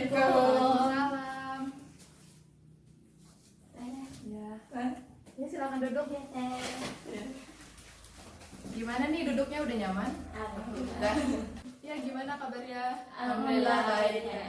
Waalaikumsalam. Ya. Ya silakan duduk. Ya, Teh. Gimana nih duduknya, udah nyaman? Alhamdulillah. Ya gimana kabarnya? Alhamdulillah baik ya.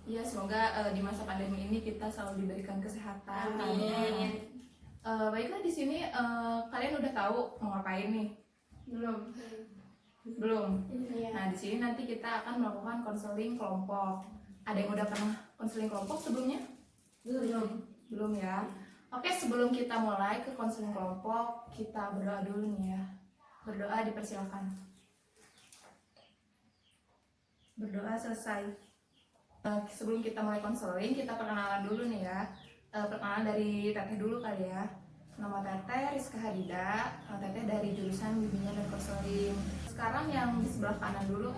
Ya semoga di masa pandemi ini kita selalu diberikan kesehatan. Amin. Baiklah, di sini kalian udah tahu mau ngapain nih? Belum. Iya. Nah di sini nanti kita akan melakukan konseling kelompok. Ada yang udah pernah konseling kelompok sebelumnya? Belum ya. Oke, sebelum kita mulai ke konseling kelompok, kita berdoa dulu nih ya. Berdoa dipersilakan. Berdoa selesai. Sebelum kita mulai konseling, kita perkenalan dulu nih ya. Perkenalan dari Teteh dulu kali ya. Nama Teteh Rizka Harida. Teteh dari jurusan bimbingan dan konseling. Sekarang yang di sebelah kanan dulu.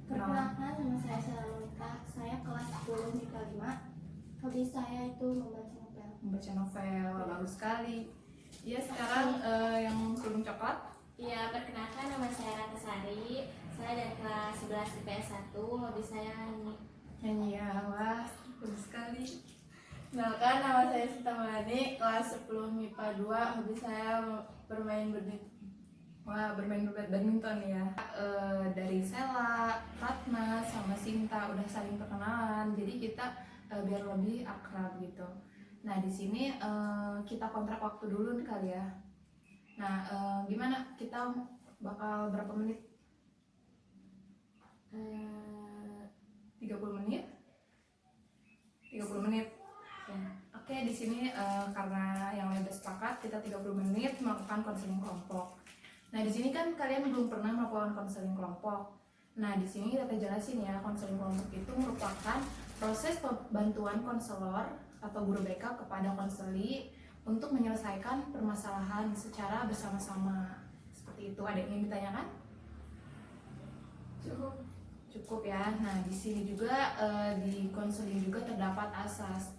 Kenalan. Perkenalkan, nama saya Salamita. Saya kelas 10 MIPA 5. Hobi saya itu membaca novel. Membaca novel, bagus sekali. Iya, sekarang yang kerudung coklat. Iya, perkenalkan, nama saya Rata Sari. Saya dari kelas 11 IPS 1. Hobi saya Nyanyi ya, wah, bagus sekali. Kenalkan, nama saya Sita Melani, kelas 10 MIPA 2. Hobi saya bermain badminton. Wah, bermain badminton ya. Dari Sela, Ratna, sama Sinta udah saling perkenalan. Jadi kita biar lebih akrab gitu. Nah di sini kita kontrak waktu dulu nih kali ya. Nah gimana? Kita bakal berapa menit? 30 menit? 30 menit. Ya. Oke, di sini karena yang lain udah sepakat, kita 30 menit melakukan konseling kelompok. Nah, di sini kan kalian belum pernah melakukan konseling kelompok. Nah, di sini kita jelasin ya, konseling kelompok itu merupakan proses bantuan konselor atau guru BK kepada konseli untuk menyelesaikan permasalahan secara bersama-sama. Seperti itu. Ada yang ingin ditanyakan? Cukup ya. Nah, di sini juga di konseling juga terdapat asas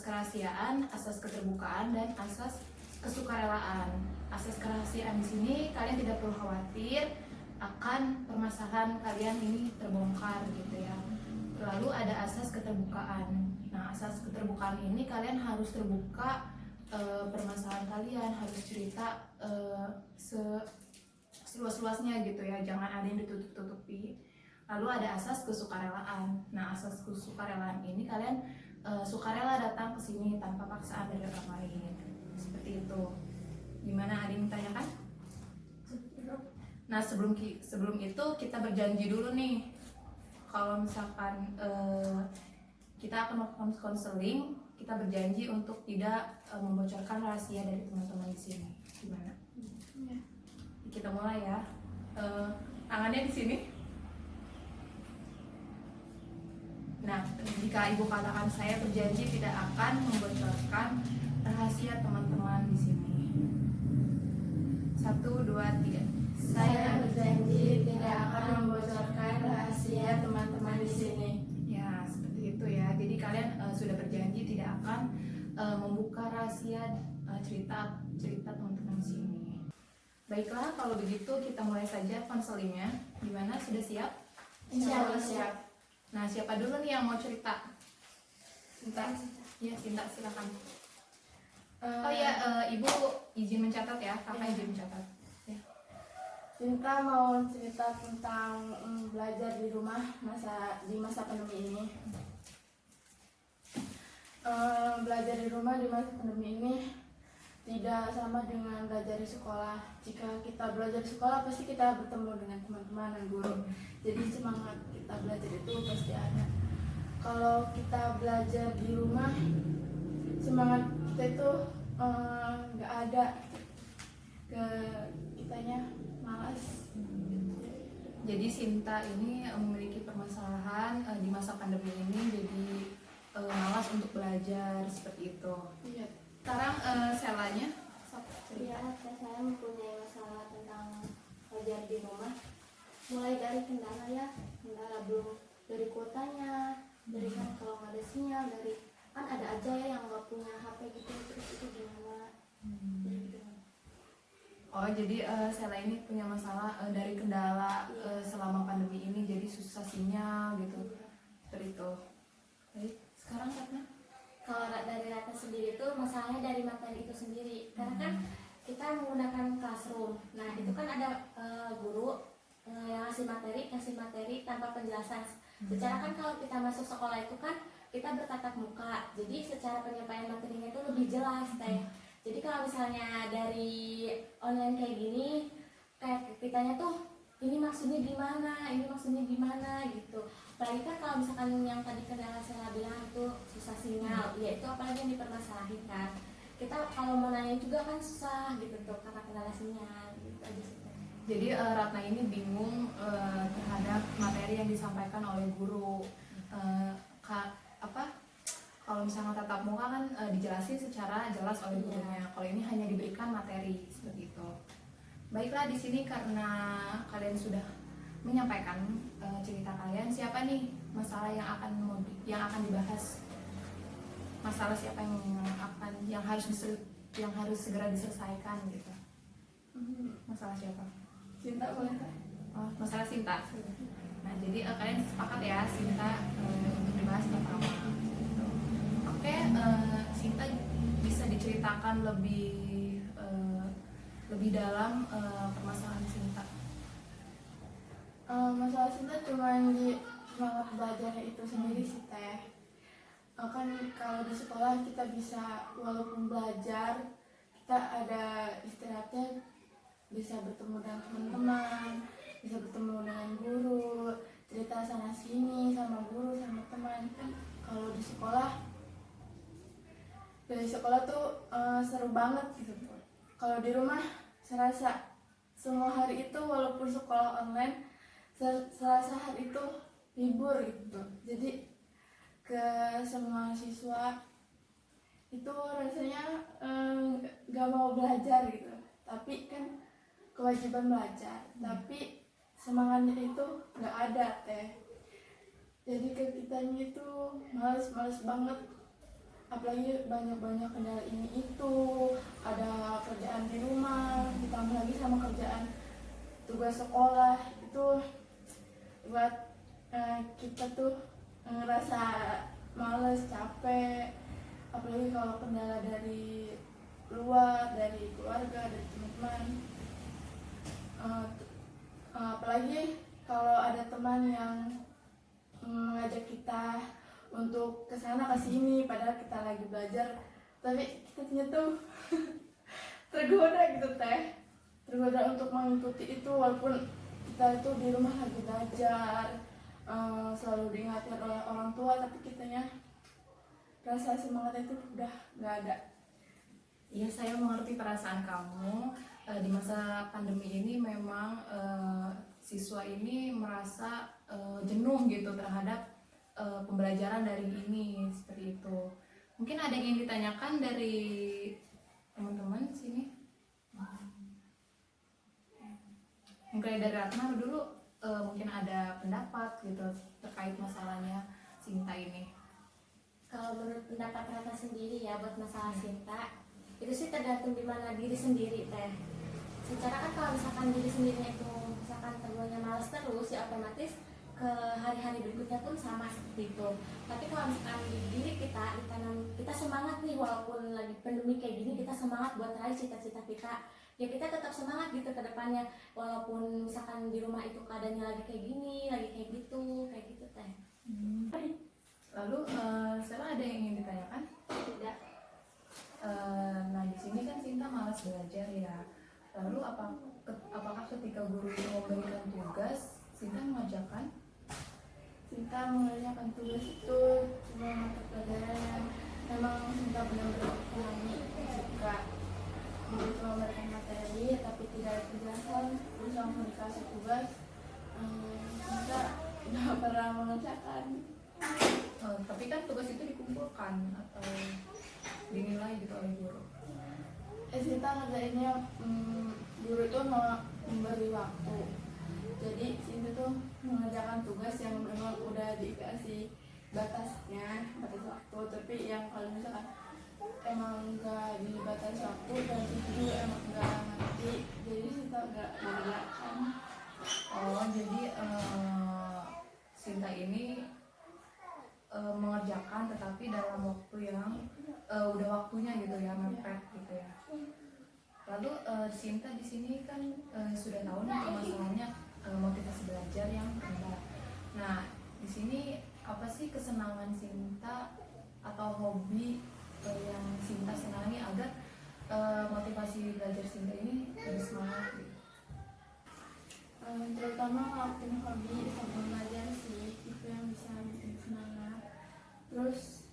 kerahasiaan, asas keterbukaan, dan asas kesukarelaan. Asas kerahasiaan di sini kalian tidak perlu khawatir akan permasalahan kalian ini terbongkar gitu ya. Lalu ada asas keterbukaan. Nah, asas keterbukaan ini kalian harus terbuka permasalahan kalian, harus cerita seluas-luasnya gitu ya. Jangan ada yang ditutup-tutupi. Lalu ada asas kesukarelaan. Nah, asas kesukarelaan ini kalian sukarela datang ke sini tanpa paksaan dari orang lain. Seperti itu. Gimana, ada yang ditanyakan? Nah, sebelum itu kita berjanji dulu nih. Kalau misalkan kita akan melakukan konseling, kita berjanji untuk tidak membocorkan rahasia dari teman-teman di sini. Gimana? Ya. Kita mulai ya. Tangannya di sini. Nah, jika ibu katakan saya berjanji tidak akan membocorkan rahasia teman-teman di sini. 1, 2, 3. Saya berjanji tidak akan membocorkan rahasia teman-teman di sini. Ya, seperti itu ya. Jadi kalian sudah berjanji tidak akan membuka rahasia cerita teman-teman di sini. Baiklah, kalau begitu kita mulai saja konselingnya. Gimana? Sudah siap? Insya Allah siap. Nah, siapa dulu nih yang mau cerita? Sinta. Ya, Sinta, silakan. Oh ya, ibu izin mencatat ya, kakak izin mencatat. Ya. Sinta mau cerita tentang belajar di rumah di masa pandemi ini. Belajar di rumah di masa pandemi ini tidak sama dengan belajar di sekolah. Jika kita belajar di sekolah pasti kita bertemu dengan teman-teman dan guru. Jadi semangat kita belajar itu pasti ada. Kalau kita belajar di rumah, semangat kita itu nggak ada. Kitanya malas. Jadi Sinta ini memiliki permasalahan di masa pandemi ini, jadi malas untuk belajar seperti itu. Iya. Sekarang Selanya, Ya, saya mempunyai masalah tentang belajar di rumah. Mulai dari kendala ya, kendala belum dari kuotanya, dari kan kalau nggak ada sinyal, dari kan ada aja ya yang nggak punya HP gitu, terus itu gimana? Gitu. Oh, jadi Sela ini punya masalah dari kendala selama pandemi ini, jadi susah sinyal gitu. Seperti itu. Baik, sekarang Ratna. Kalau dari Ratna sendiri itu masalahnya dari materi itu sendiri, karena kan kita menggunakan classroom. Nah itu kan ada guru yang ngasih materi tanpa penjelasan. Secara kan kalau kita masuk sekolah itu kan kita bertatap muka, jadi secara penyampaian materinya itu lebih jelas teh. Jadi kalau misalnya dari online kayak gini, kayak kitanya tuh ini maksudnya gimana gitu. Apalagi kan kalau misalkan yang tadi kendala saya bilang itu susah sinyal, ya itu apalagi yang dipermasalahin kan. Kita kalau mau nanya juga kan susah gitu tuh karena kendala sinyal gitu aja sih. Jadi Ratna ini bingung terhadap materi yang disampaikan oleh guru. Kalau misalnya tatap muka kan dijelasin secara jelas oleh gurunya. Kalau ini hanya diberikan materi seperti itu. Baiklah, di sini karena kalian sudah menyampaikan cerita kalian, siapa nih masalah yang akan dibahas? Masalah siapa yang harus segera diselesaikan gitu? Masalah siapa? Cinta boleh Teh? Oh, masalah Sinta. Nah, jadi kalian sepakat ya Sinta untuk dibahas pertama. Gitu. Oke, Sinta bisa diceritakan lebih dalam permasalahan Sinta. Masalah Sinta cuma di semangat belajarnya itu sendiri sih Teh. Kan kalau di sekolah kita bisa walaupun belajar kita ada istirahatnya, bisa bertemu dengan teman-teman, bisa bertemu dengan guru, cerita sana sini sama guru sama teman. Kan kalau di sekolah, dari sekolah tuh seru banget gitu. Kalau di rumah serasa semua hari itu walaupun sekolah online serasa hari itu libur gitu. Jadi ke semua siswa itu rasanya gak mau belajar gitu, tapi kan kewajiban belajar, tapi semangatnya itu gak ada Teh. Jadi ke kitanya itu males banget, apalagi banyak kendala ini itu, ada kerjaan di rumah ditambah lagi sama kerjaan tugas sekolah itu buat kita tuh ngerasa males, capek, apalagi kalau kendala dari luar, dari keluarga, dari teman-teman. Apalagi kalau ada teman yang mengajak kita untuk kesana kesini padahal kita lagi belajar, tapi kita tuh tergoda gitu Teh, tergoda untuk mengikuti itu walaupun kita itu di rumah lagi belajar, selalu diingatkan oleh orang tua, tapi kitanya rasa semangat itu udah nggak ada. Iya, saya mengerti perasaan kamu. Di masa pandemi ini memang siswa ini merasa jenuh gitu terhadap pembelajaran daring ini, seperti itu. Mungkin ada yang ingin ditanyakan dari teman-teman sini? Mungkin dari Ratna dulu. Mungkin ada pendapat gitu terkait masalahnya Sinta ini. Kalau menurut pendapat Ratna sendiri ya buat masalah Sinta itu sih tergantung di mana diri sendiri Teh. Secara kan kalau misalkan diri sendirinya itu misalkan teguhnya malas terus, ya otomatis ke hari-hari berikutnya pun sama seperti itu. Tapi kalau misalkan di diri kita ditanam, kita semangat nih walaupun lagi pandemi kayak gini, kita semangat buat raih cita-cita kita, ya kita tetap semangat gitu ke depannya walaupun misalkan di rumah itu keadaannya lagi kayak gini, lagi kayak gitu Teh. Lalu sekarang ada yang ingin ditanyakan? Tidak. Nah, di sini kan Sinta malas belajar ya. Lalu apakah ketika guru itu memberikan tugas, Sinta mengajarkan? Sinta mengerjakan tugas itu cuma mata pelajaran yang memang Sinta benar-benar pahami, suka. Jadi cuma memberikan materi tapi tidak ada penjelasan, terus langsung dikasih tugas, Sinta nggak pernah mengerjakan. Tapi kan tugas itu dikumpulkan atau dinilai gitu oleh guru. Sinta ngerjainnya guru itu mau memberi waktu. Jadi Sinta tuh mengerjakan tugas yang memang udah dikasih batas waktu. Tapi yang kalau misalkan emang nggak dibatasi waktu dan itu emang nggak ngerti, jadi Sinta nggak mengerjakan. Oh, jadi Sinta ini mengerjakan, tetapi dalam waktu yang udah waktunya gitu ya, mepet gitu ya. Lalu Sinta di sini kan sudah tahu nih permasalahannya motivasi belajar yang rendah. Nah, di sini apa sih kesenangan Sinta atau hobi yang Sinta senangi agar motivasi belajar Sinta ini lebih semangat gitu? Terutama ngelakuin hobi sebelum belajar sih, itu yang bisa bikin semangat. Terus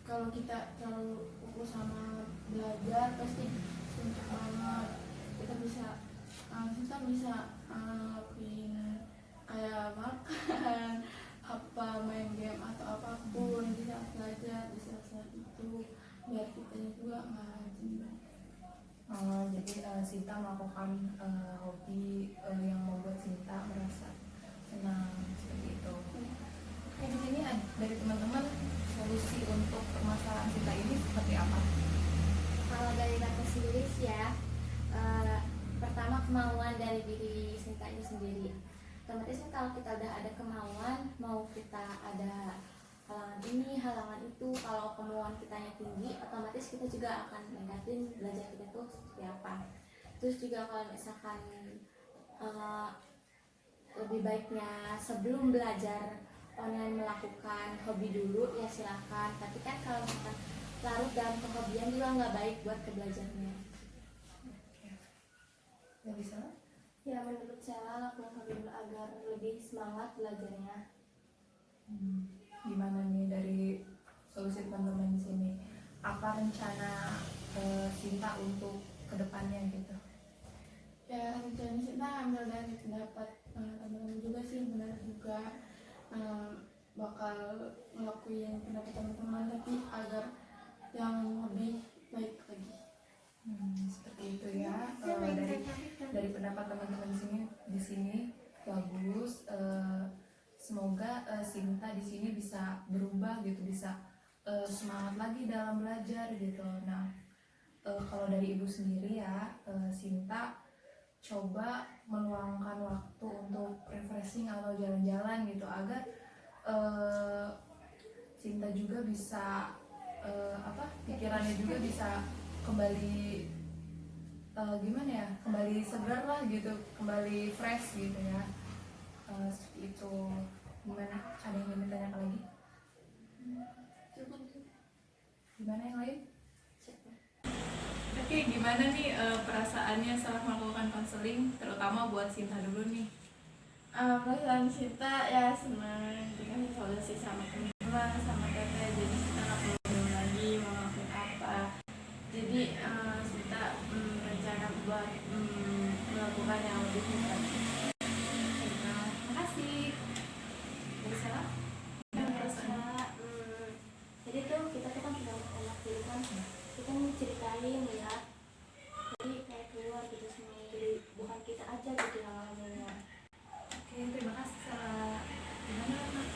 kalau kita terlalu fokus sama belajar pasti suntuk banget. Kita bisa ngelakuin kayak makan apa, main game atau apapun di saat belajar, di saat itu biar kita juga nggak rajin. Jadi Sinta melakukan hobi yang membuat Sinta merasa senang seperti itu. Oke, di sini dari teman-teman solusi untuk permasalahan Sinta ini seperti apa? Kalau dari data sendiri sih ya, pertama kemauan dari diri Sinta itu sendiri. Otomatis kan kalau kita udah ada kemauan, mau kita ada halangan ini, halangan itu, kalau kemauan kitanya tinggi, otomatis kita juga akan negatif belajar kita tuh seperti apa. Terus juga kalau misalkan lebih baiknya sebelum belajar online melakukan hobi dulu ya silakan. Tapi kan kalau misalkan larut dalam kehobian juga nggak baik buat ke belajarnya. Ya bisa? Ya menurut saya lakukan hobi dulu agar lebih semangat belajarnya. Gimana nih dari solusi teman-teman di sini? Apa rencana Sinta untuk kedepannya gitu? Ya rencana kita ambil dari pendapat teman-teman juga sih, benar juga bakal ngelakuin pendapat teman-teman tapi agar yang lebih baik lagi. Seperti itu ya. Dari pendapat teman-teman di sini bagus. Semoga Sinta di sini bisa berubah gitu, bisa semangat lagi dalam belajar gitu. Nah, kalau dari ibu sendiri ya, Sinta coba meluangkan waktu untuk refreshing atau jalan-jalan gitu agar Sinta juga bisa pikirannya juga bisa kembali gimana ya, kembali segar lah gitu, kembali fresh gitu ya. Seperti itu. Gimana? Ada yang ingin ditanyakan lagi? Gimana yang lain? Oke, gimana nih perasaannya setelah melakukan konseling, terutama buat Sinta dulu nih? Perasaan kita ya senang dikasih solusi sama teman-teman, sama teteh, jadi kita nggak perlu bingung lagi mau ngelakuin apa. Jadi kita rencana buat melakukan yang lebih hebat. Makasih. Bisa? Jadi tuh kita tuh kan sudah anak dulu kan, kita ceritain ya, jadi kayak keluar gitu semua, jadi bukan kita aja gitu yang ngalaminnya. Oke, terima kasih Sarah. Gimana Kak?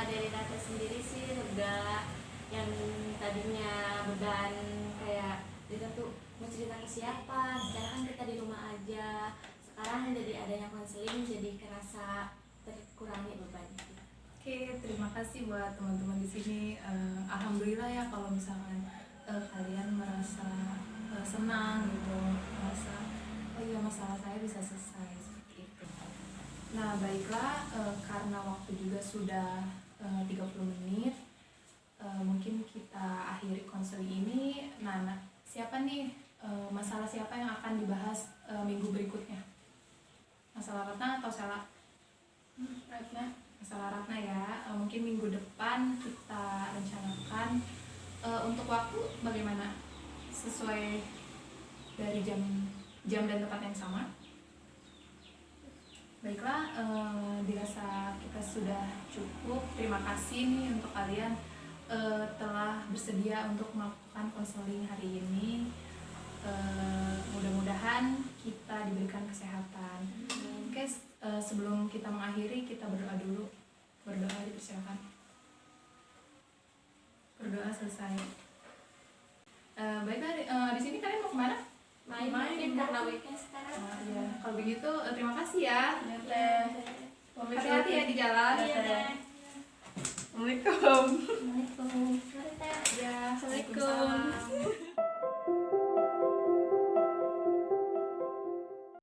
Dari data sendiri sih lega, yang tadinya beban kayak kita tuh mau cerita ke siapa, sekarang kan kita di rumah aja, sekarang jadi adanya konseling jadi kerasa terkurangi beban. Oke, terima kasih buat teman-teman di sini. Alhamdulillah ya kalau misalkan kalian merasa senang gitu, merasa oh iya masalah saya bisa selesai seperti itu. Nah baiklah, karena waktu juga sudah 30 menit, mungkin kita akhiri konseling ini. Nah, siapa nih masalah siapa yang akan dibahas minggu berikutnya? Masalah Ratna atau Sela? Ratna. Masalah Ratna ya. Mungkin minggu depan kita rencanakan untuk waktu bagaimana? Sesuai dari jam dan tempat yang sama. Baiklah, dirasa kita sudah cukup. Terima kasih nih untuk kalian telah bersedia untuk melakukan konseling hari ini. Mudah-mudahan kita diberikan kesehatan. Oke, sebelum kita mengakhiri, kita berdoa dulu. Berdoa, dipersilakan. Berdoa selesai. Baiklah, di sini kalian mau kemana? Main karena weekend sekarang. Ya. Kalau begitu, terima kasih ya. Teteh. Hati-hati ya di jalan. Iya. Assalamualaikum. Assalamualaikum. Mari Teh. Ya, Assalamualaikum. Waalaikumsalam.